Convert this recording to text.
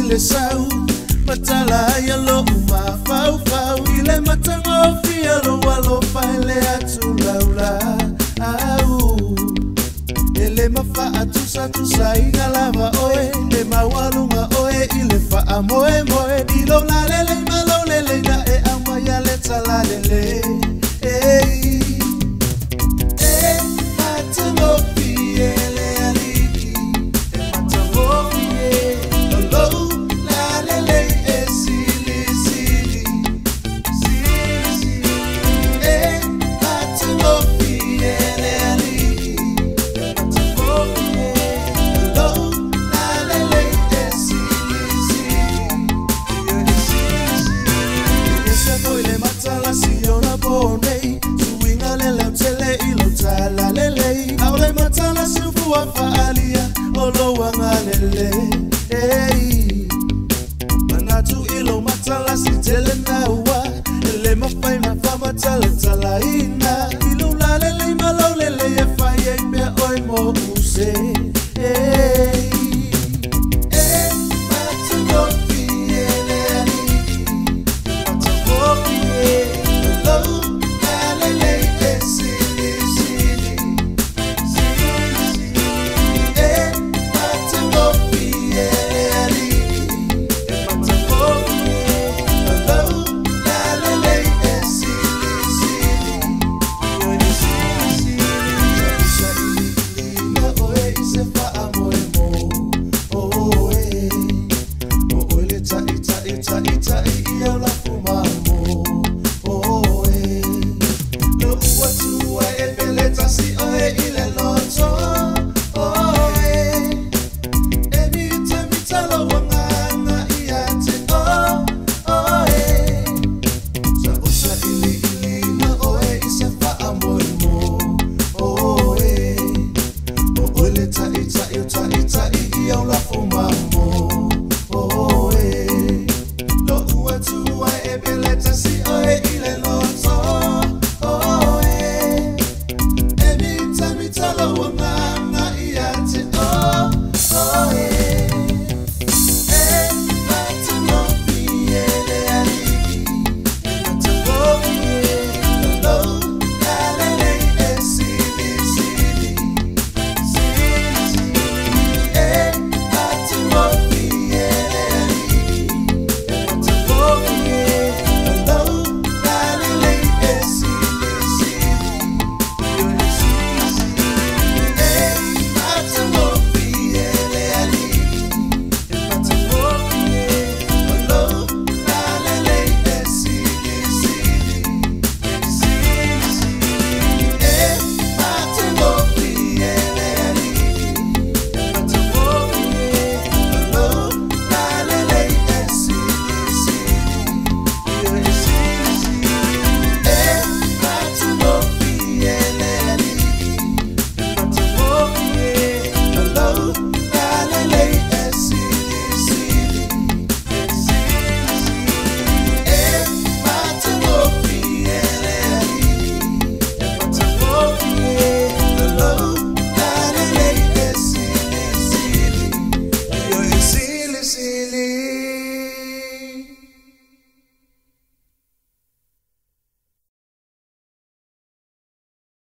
le sau Matala ya lo uma fau fau Ile Matagofie lo walo faile atu laula Au Ele mafa atu sa inga lava oe Le mawalunga oe ile fa amoe moe Ilo la lele malo lele na e amaya le tala lele Matagofie Le Alii Matagofie lo la lele e sili sili sili Matagofie Le Alii Matagofie lo la lele e sili sili Ese boy le matala si ona bonei Suinga lele utele ilo tala lele Aule matala sufu wa faalia Olo wanga lele Manatu ilo matala si tele na ua Ele mafai mafa matala tala ina Ilo la lele malo lele e fai e mea oi mo use